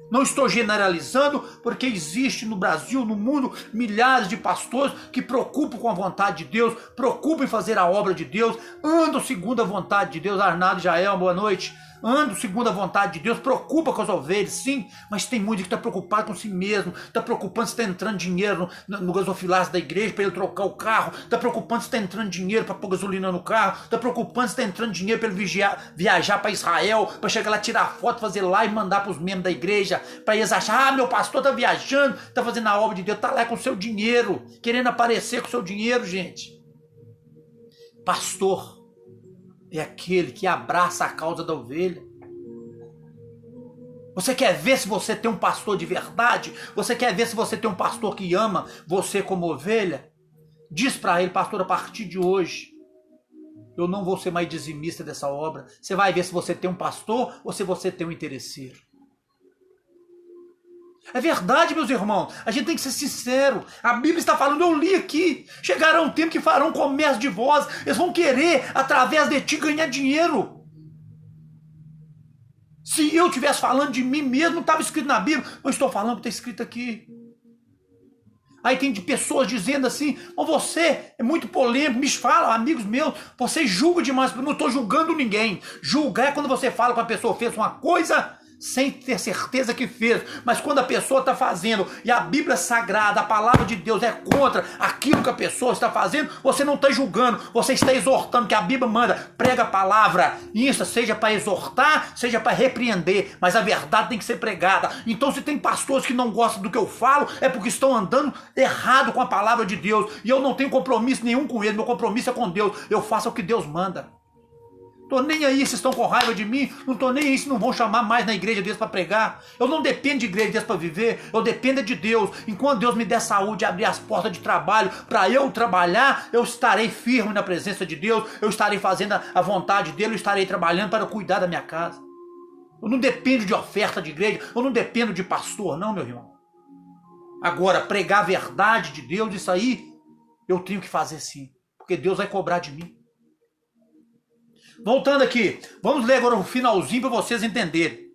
não estou generalizando, porque existe no Brasil, no mundo, milhares de pastores que preocupam com a vontade de Deus, preocupam em fazer a obra de Deus, andam segundo a vontade de Deus. Arnaldo Jael, boa noite. Ando segundo a vontade de Deus, preocupa com as ovelhas, sim, mas tem muito que está preocupado com si mesmo, está preocupando se está entrando dinheiro no gasofilácio da igreja para ele trocar o carro, está preocupando se está entrando dinheiro para pôr gasolina no carro, está preocupando se está entrando dinheiro para ele viajar para Israel, para chegar lá, tirar foto, fazer live e mandar para os membros da igreja, para eles acharem, meu pastor está viajando, está fazendo a obra de Deus, está lá com o seu dinheiro, querendo aparecer com o seu dinheiro, gente. Pastor é aquele que abraça a causa da ovelha. Você quer ver se você tem um pastor de verdade? Você quer ver se você tem um pastor que ama você como ovelha? Diz para ele, pastor, a partir de hoje, eu não vou ser mais dizimista dessa obra. Você vai ver se você tem um pastor ou se você tem um interesseiro. É verdade, meus irmãos. A gente tem que ser sincero. A Bíblia está falando, eu li aqui. Chegará um tempo que farão comércio de vós. Eles vão querer, através de ti, ganhar dinheiro. Se eu estivesse falando de mim mesmo, não estava escrito na Bíblia. Eu estou falando que está escrito aqui. Aí tem de pessoas dizendo assim, você é muito polêmico, me fala, amigos meus, você julga demais. Eu não estou julgando ninguém. Julgar é quando você fala que a pessoa fez uma coisa sem ter certeza que fez, mas quando a pessoa está fazendo e a Bíblia Sagrada, a palavra de Deus é contra aquilo que a pessoa está fazendo, você não está julgando, você está exortando, que a Bíblia manda, prega a palavra, isso seja para exortar, seja para repreender, mas a verdade tem que ser pregada. Então se tem pastores que não gostam do que eu falo, é porque estão andando errado com a palavra de Deus, e eu não tenho compromisso nenhum com eles, meu compromisso é com Deus, eu faço o que Deus manda. Tô nem aí se estão com raiva de mim, não tô nem aí se não vão chamar mais na igreja deles para pregar. Eu não dependo de igreja deles para viver, eu dependo de Deus. Enquanto Deus me der saúde e abrir as portas de trabalho para eu trabalhar, eu estarei firme na presença de Deus, eu estarei fazendo a vontade dele, eu estarei trabalhando para cuidar da minha casa. Eu não dependo de oferta de igreja, eu não dependo de pastor, não, meu irmão. Agora, pregar a verdade de Deus, isso aí, eu tenho que fazer sim, porque Deus vai cobrar de mim. Voltando aqui, vamos ler agora o finalzinho para vocês entenderem.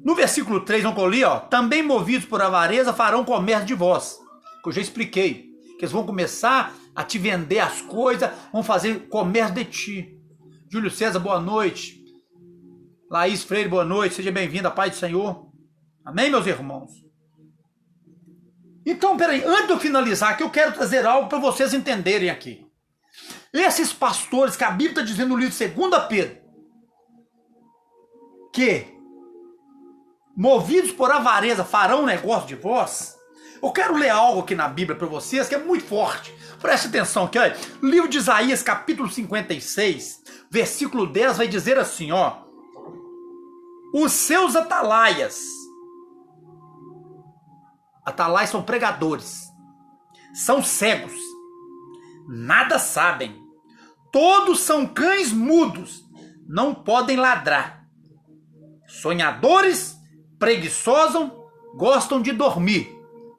No versículo 3, vamos eu li, ó. Também movidos por avareza farão comércio de vós. Que eu já expliquei. Que eles vão começar a te vender as coisas, vão fazer comércio de ti. Júlio César, boa noite. Laís Freire, boa noite. Seja bem-vindo, a paz do Senhor. Amém, meus irmãos? Então, peraí, antes de eu finalizar aqui, eu quero trazer algo para vocês entenderem aqui. Esses pastores que a Bíblia está dizendo no livro de 2 Pedro, que, movidos por avareza, farão negócio de vós, eu quero ler algo aqui na Bíblia para vocês, que é muito forte. Preste atenção aqui, olha. Livro de Isaías, capítulo 56, versículo 10, vai dizer assim, ó. Os seus atalaias são pregadores, são cegos, nada sabem. Todos são cães mudos, não podem ladrar. Sonhadores, preguiçosos, gostam de dormir.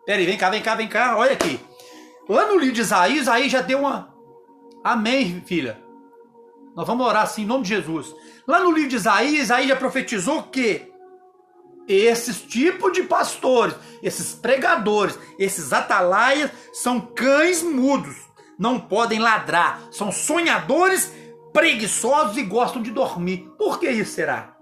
Peraí, vem cá, olha aqui. Lá no livro de Isaías, aí já deu uma... Amém, filha. Nós vamos orar assim, em nome de Jesus. Lá no livro de Isaías, aí já profetizou que esses tipos de pastores, esses pregadores, esses atalaias, são cães mudos. Não podem ladrar. São sonhadores, preguiçosos e gostam de dormir. Por que isso será?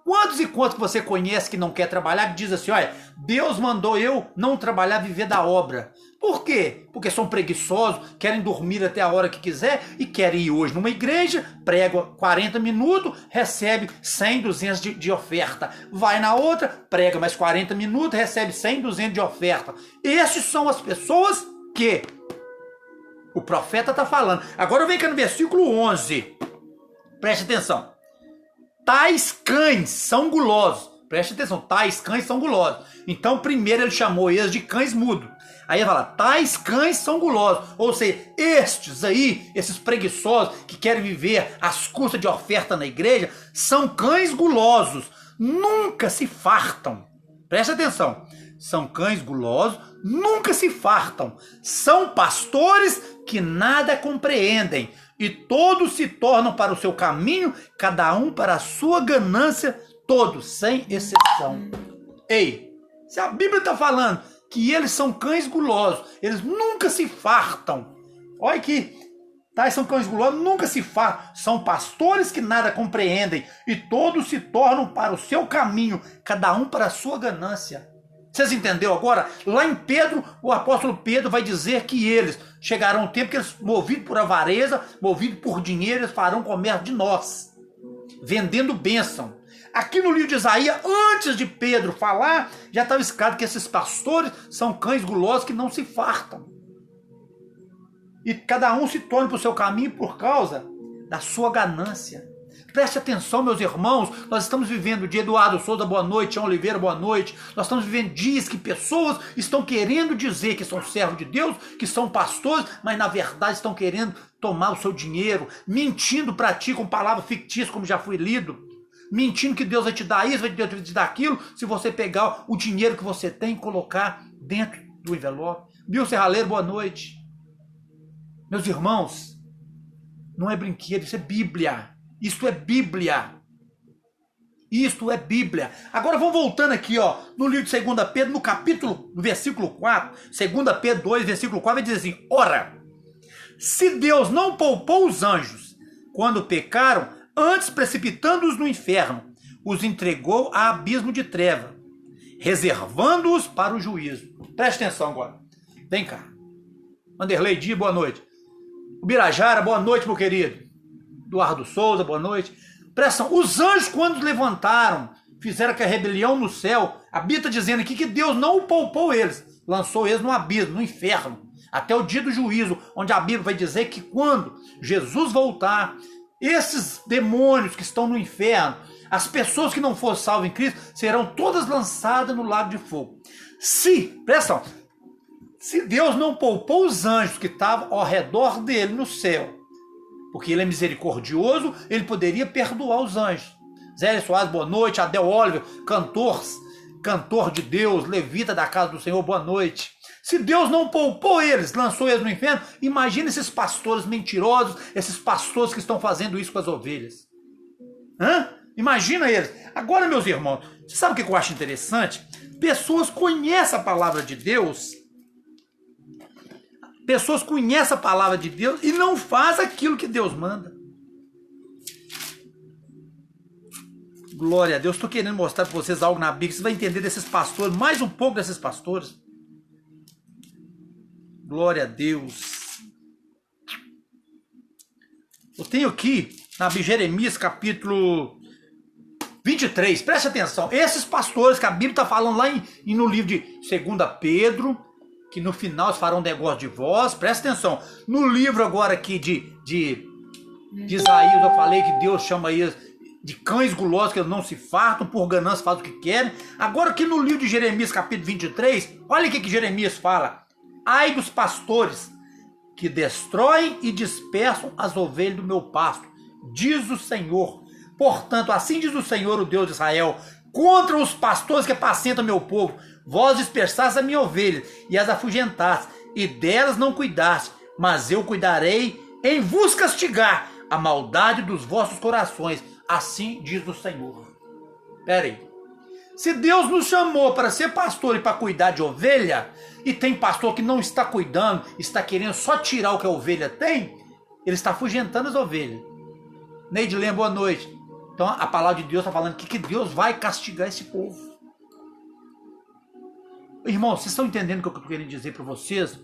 Quantos e quantos que você conhece que não quer trabalhar, que diz assim, olha, Deus mandou eu não trabalhar, viver da obra. Por quê? Porque são preguiçosos, querem dormir até a hora que quiser e querem ir hoje numa igreja, prega 40 minutos, recebe 100, 200 de oferta. Vai na outra, prega mais 40 minutos, recebe 100, 200 de oferta. Essas são as pessoas que o profeta está falando. Agora vem cá no versículo 11. Preste atenção. Tais cães são gulosos. Preste atenção, tais cães são gulosos. Então, primeiro ele chamou eles de cães mudos. Aí ele fala, tais cães são gulosos. Ou seja, estes aí, esses preguiçosos que querem viver às custas de oferta na igreja, são cães gulosos. Nunca se fartam. Preste atenção. São cães gulosos, nunca se fartam. São pastores que nada compreendem. E todos se tornam para o seu caminho, cada um para a sua ganância, todos, sem exceção. Ei, se a Bíblia está falando que eles são cães gulosos, eles nunca se fartam. Olha aqui, tais são cães gulosos, nunca se fartam. São pastores que nada compreendem, e todos se tornam para o seu caminho, cada um para a sua ganância. Vocês entenderam agora? Lá em Pedro, o apóstolo Pedro vai dizer que eles chegarão um tempo que eles, movidos por avareza, movidos por dinheiro, eles farão comércio de nós, vendendo bênção. Aqui no livro de Isaías, antes de Pedro falar, já estava escrito que esses pastores são cães gulosos que não se fartam. E cada um se torna para o seu caminho por causa da sua ganância. Preste atenção, meus irmãos, nós estamos vivendo o dia Eduardo Souza, boa noite, João Oliveira, boa noite. Nós estamos vivendo dias que pessoas estão querendo dizer que são servos de Deus, que são pastores, mas na verdade estão querendo tomar o seu dinheiro, mentindo para ti com palavras fictícias, como já foi lido, mentindo que Deus vai te dar isso, vai te dar aquilo, se você pegar o dinheiro que você tem e colocar dentro do envelope. Bill Serraleiro, boa noite. Meus irmãos, não é brinquedo, isso é Bíblia. Isto é Bíblia. Isto é Bíblia. Agora vamos voltando aqui, ó, no livro de 2 Pedro, no versículo 4, 2 Pedro 2, versículo 4, vai dizer assim, ora, se Deus não poupou os anjos quando pecaram, antes precipitando-os no inferno, os entregou a abismo de treva, reservando-os para o juízo. Preste atenção agora. Vem cá. Vanderlei Dia, boa noite. O Birajara, boa noite, meu querido. Eduardo Souza, boa noite. Pressão, os anjos quando levantaram, fizeram que a rebelião no céu, a Bíblia está dizendo aqui que Deus não poupou eles, lançou eles no abismo, no inferno, até o dia do juízo, onde a Bíblia vai dizer que quando Jesus voltar, esses demônios que estão no inferno, as pessoas que não foram salvas em Cristo, serão todas lançadas no lago de fogo. Pressão, se Deus não poupou os anjos que estavam ao redor dele no céu, porque ele é misericordioso, ele poderia perdoar os anjos. Zé Soares, boa noite. Adel Oliver, cantor de Deus, levita da casa do Senhor, boa noite. Se Deus não poupou eles, lançou eles no inferno, imagina esses pastores mentirosos, esses pastores que estão fazendo isso com as ovelhas. Imagina eles. Agora, meus irmãos, você sabe o que eu acho interessante? Pessoas conhecem a palavra de Deus, pessoas conhecem a palavra de Deus e não fazem aquilo que Deus manda. Glória a Deus. Estou querendo mostrar para vocês algo na Bíblia. Você vai entender desses pastores, mais um pouco desses pastores. Glória a Deus. Eu tenho aqui na Bíblia Jeremias capítulo 23. Preste atenção. Esses pastores que a Bíblia está falando lá no livro de 2 Pedro, que no final eles farão negócio de vós. Presta atenção. No livro agora aqui de Isaías, eu falei que Deus chama eles de cães gulosos, que eles não se fartam, por ganância fazem o que querem. Agora aqui no livro de Jeremias, capítulo 23, olha o que Jeremias fala. Ai dos pastores que destroem e dispersam as ovelhas do meu pasto, diz o Senhor. Portanto, assim diz o Senhor, o Deus de Israel, contra os pastores que apacentam meu povo, vós dispersaste a minha ovelha e as afugentastes, e delas não cuidaste, mas eu cuidarei em vos castigar a maldade dos vossos corações, assim diz o Senhor. Espera aí. Se Deus nos chamou para ser pastor e para cuidar de ovelha, e tem pastor que não está cuidando, está querendo só tirar o que a ovelha tem, ele está afugentando as ovelhas. Neidilene, boa noite. Então a palavra de Deus está falando que Deus vai castigar esse povo. Irmãos, vocês estão entendendo o que eu estou querendo dizer para vocês?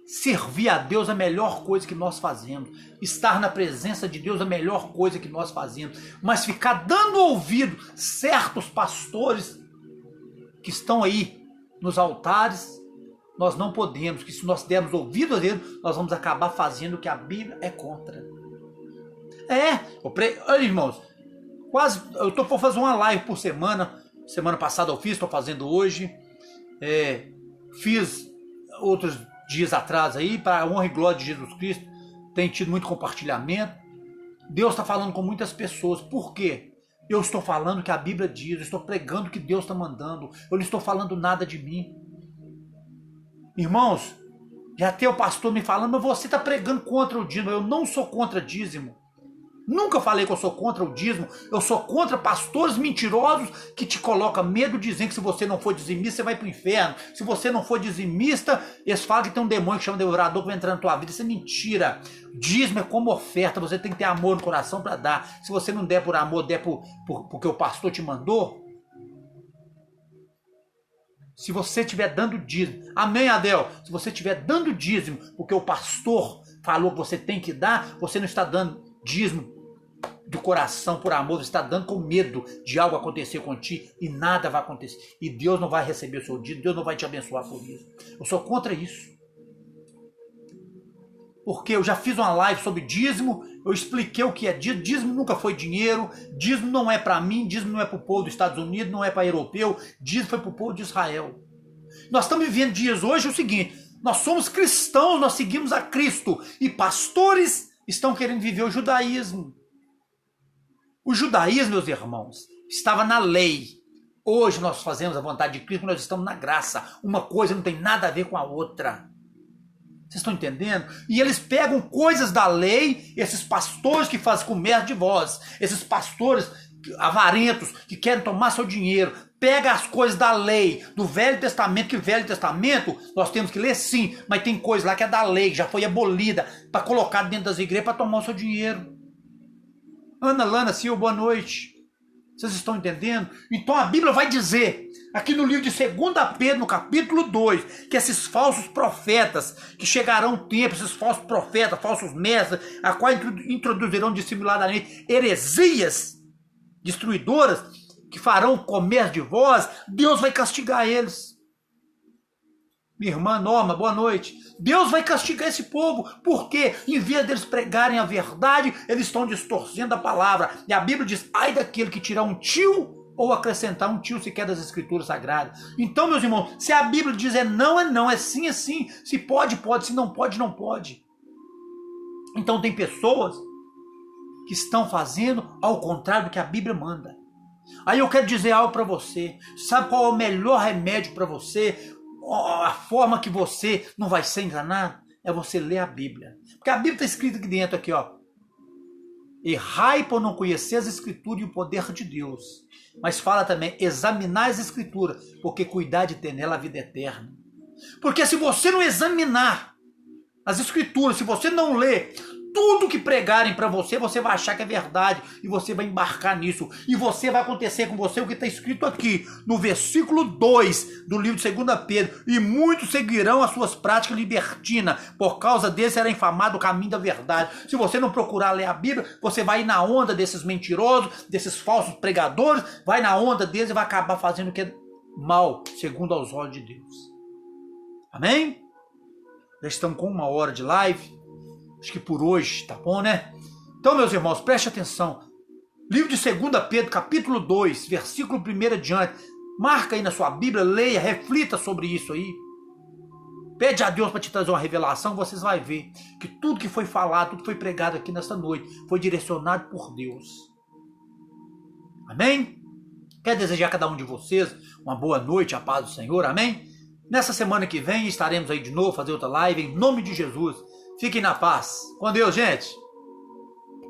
Servir a Deus é a melhor coisa que nós fazemos. Estar na presença de Deus é a melhor coisa que nós fazemos. Mas ficar dando ouvido certos pastores que estão aí nos altares, nós não podemos. Que se nós dermos ouvido a Deus, nós vamos acabar fazendo o que a Bíblia é contra. Olha, irmãos, eu estou por fazer uma live por semana. Semana passada eu fiz, estou fazendo hoje. Fiz outros dias atrás aí, para a honra e glória de Jesus Cristo, tem tido muito compartilhamento. Deus está falando com muitas pessoas. Por quê? Eu estou falando que a Bíblia diz, eu estou pregando o que Deus está mandando, eu não estou falando nada de mim. Irmãos, já tem o pastor me falando, mas você está pregando contra o dízimo. Eu não sou contra dízimo. Nunca falei que eu sou contra o dízimo. Eu sou contra pastores mentirosos que te colocam medo, dizendo que se você não for dizimista, você vai para o inferno. Se você não for dizimista, eles falam que tem um demônio que chama devorador que vai entrar na tua vida. Isso é mentira. Dízimo é como oferta. Você tem que ter amor no coração para dar. Se você não der por amor, der porque o pastor te mandou. Se você estiver dando dízimo, amém, Adel? Se você estiver dando dízimo porque o pastor falou que você tem que dar, você não está dando dízimo do coração por amor, você está dando com medo de algo acontecer contigo e nada vai acontecer. E Deus não vai receber o seu dízimo, Deus não vai te abençoar por isso. Eu sou contra isso. Porque eu já fiz uma live sobre dízimo, eu expliquei o que é dízimo. Dízimo nunca foi dinheiro, dízimo não é para mim, dízimo não é para o povo dos Estados Unidos, não é para europeu, dízimo foi para o povo de Israel. Nós estamos vivendo dias hoje o seguinte, nós somos cristãos, nós seguimos a Cristo e pastores estão querendo viver o judaísmo. O judaísmo, meus irmãos, estava na lei. Hoje nós fazemos a vontade de Cristo, nós estamos na graça. Uma coisa não tem nada a ver com a outra. Vocês estão entendendo? E eles pegam coisas da lei, esses pastores que fazem comércio de vozes, esses pastores avarentos que querem tomar seu dinheiro, pega as coisas da lei, do Velho Testamento, que o Velho Testamento nós temos que ler sim, mas tem coisa lá que é da lei, que já foi abolida, para colocar dentro das igrejas para tomar o seu dinheiro. Ana Lana Silva, boa noite. Vocês estão entendendo? Então a Bíblia vai dizer, aqui no livro de 2 Pedro, no capítulo 2, que esses falsos profetas, que chegarão um tempo, esses falsos profetas, falsos mestres, a qual introduzirão dissimuladamente heresias destruidoras, que farão comércio de vós, Deus vai castigar eles. Minha irmã Norma, boa noite. Deus vai castigar esse povo, porque em vez deles pregarem a verdade, eles estão distorcendo a palavra. E a Bíblia diz, ai daquele que tirar um tio ou acrescentar um tio sequer das Escrituras Sagradas. Então, meus irmãos, se a Bíblia diz é não, é sim, é sim. Se pode, pode. Se não pode, não pode. Então tem pessoas que estão fazendo ao contrário do que a Bíblia manda. Aí eu quero dizer algo para você. Sabe qual é o melhor remédio para você? A forma que você não vai ser enganado é você ler a Bíblia. Porque a Bíblia está escrita aqui dentro, aqui, ó. Errai por não conhecer as Escrituras e o poder de Deus. Mas fala também, examinar as Escrituras, porque cuidar de ter nela a vida eterna. Porque se você não examinar as Escrituras, se você não ler tudo que pregarem para você, você vai achar que é verdade e você vai embarcar nisso. E você vai acontecer com você o que está escrito aqui, no versículo 2 do livro de 2 Pedro. E muitos seguirão as suas práticas libertinas. Por causa desse será infamado o caminho da verdade. Se você não procurar ler a Bíblia, você vai ir na onda desses mentirosos, desses falsos pregadores, vai na onda deles e vai acabar fazendo o que é mal, segundo aos olhos de Deus. Amém? Já estamos com 1 hora de live. Acho que por hoje, tá bom, né? Então, meus irmãos, preste atenção. Livro de 2 Pedro, capítulo 2, versículo 1 adiante. Marca aí na sua Bíblia, leia, reflita sobre isso aí. Pede a Deus para te trazer uma revelação, vocês vão ver que tudo que foi falado, tudo que foi pregado aqui nessa noite, foi direcionado por Deus. Amém? Quero desejar a cada um de vocês uma boa noite, a paz do Senhor, amém? Nessa semana que vem estaremos aí de novo, fazer outra live, em nome de Jesus. Fiquem na paz. Com Deus, gente!